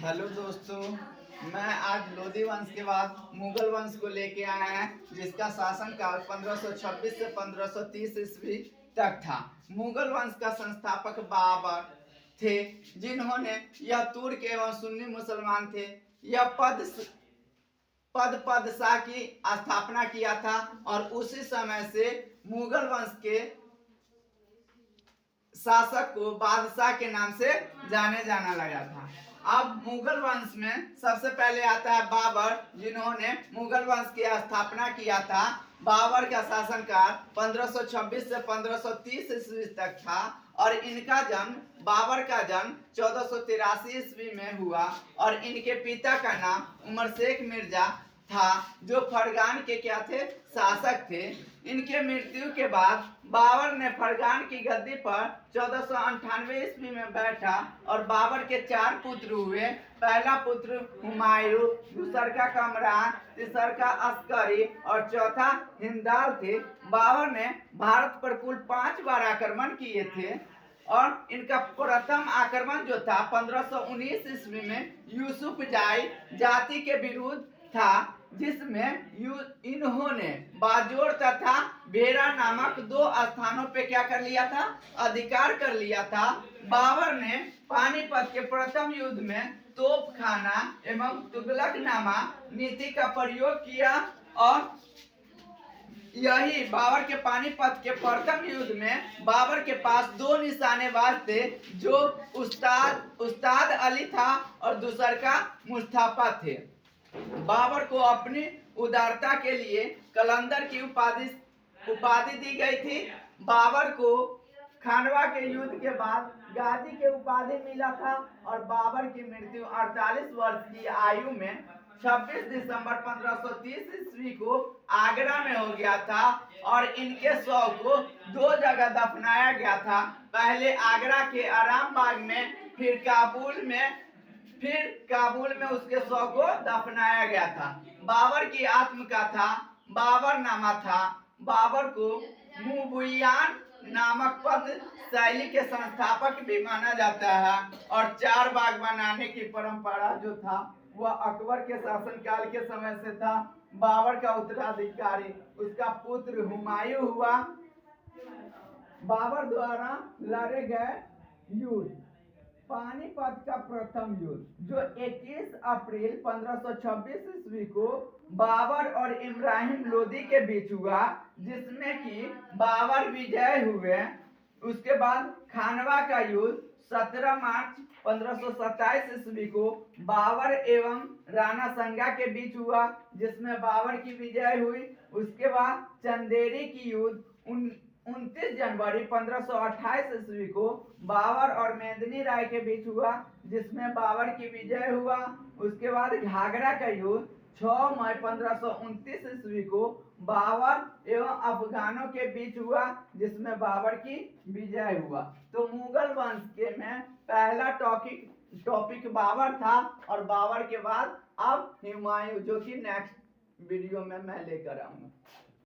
Hello दोस्तों, मैं आज लोधी वंश के बाद मुगल वंश को लेके आया है, जिसका शासनकाल 1526 से 1530 ईस्वी तक था। मुगल वंश का संस्थापक बाबर थे, जिन्होंने यह तुर्क एवं सुन्नी मुसलमान थे। यह पदशाह की स्थापना किया था और उसी समय से मुगल वंश के शासक को बादशाह के नाम से जाने जाना लगा था। अब मुगल वंश में सबसे पहले आता है बाबर, जिन्होंने मुगल वंश की स्थापना किया था। बाबर का शासनकाल 1526 से 1530 ईस्वी तक था और इनका जन्म बाबर का जन्म 1483 ईस्वी में हुआ और इनके पिता का नाम उमर शेख मिर्जा था, जो फरगान के क्या थे, शासक थे। इनके मृत्यु के बाद बाबर ने फरगान की गद्दी पर 1498 ईस्वी में बैठा और बाबर के 4 पुत्र हुए। पहला पुत्र हुमायूं, दूसरा का कमरान, तीसरा का अस्करी और चौथा हिंदाल थे। बाबर ने भारत पर कुल 5 बार आक्रमण किए थे और इनका प्रथम आक्रमण जो था 1519 ईस्वी में यूसुफ जाई जाति के विरुद्ध था, जिसमें इन्होंने बाजोर तथा बेरा नामक 2 स्थानों पे क्या कर लिया था, अधिकार कर लिया था। बाबर ने पानीपत के प्रथम युद्ध में तोपखाना एवं तुगलकनामा नीति का प्रयोग किया और यही बाबर के पानीपत के प्रथम युद्ध में बाबर के पास 2 निशानेबाज थे, जो उस्ताद अली था और दूसरा का मुस्तफा थे। बाबर को अपनी उदारता के लिए कलंदर की उपाधि दी गई थी। बाबर को खानवा के युद्ध के बाद गाजी के उपाधि मिला था और बाबर की मृत्यु 48 वर्ष की आयु में 26 दिसंबर 1530 ईस्वी को आगरा में हो गया था और इनके शव को 2 जगह दफनाया गया था। पहले आगरा के आराम बाग में, फिर काबुल में उसके शव को दफनाया गया था। बाबर की आत्मकथा बाबरनामा था। बाबर को मुबुयान नामक पद शैली के संस्थापक भी माना जाता है और 4 बाग बनाने की परंपरा जो था वह अकबर के शासनकाल के समय से था। बाबर का उत्तराधिकारी उसका पुत्र हुमायूं हुआ। बाबर द्वारा लड़े गए युद्ध। पानीपत का प्रथम युद्ध जो 21 अप्रैल 1526 ईस्वी को बाबर और इब्राहिम लोदी के बीच हुआ, जिसमें कि बाबर विजय हुए। उसके बाद खानवा का युद्ध 17 मार्च 1527 ईस्वी को बाबर एवं राणा संगा के बीच हुआ, जिसमें बाबर की विजय हुई। उसके बाद चंदेरी की युद्ध 29 जनवरी 1528 ईस्वी को बाबर और मेदिनी राय के बीच हुआ, जिसमें बाबर की विजय हुआ। उसके बाद घाघरा का युद्ध 6 मई 1529 ईस्वी को बाबर एवं अफगानों के बीच हुआ, जिसमें बाबर की विजय हुआ। तो मुगल वंश के में पहला टॉपिक बाबर था और बाबर के बाद अब हुमायूं, जो कि नेक्स्ट वीडियो में मैं लेकर आऊंगा।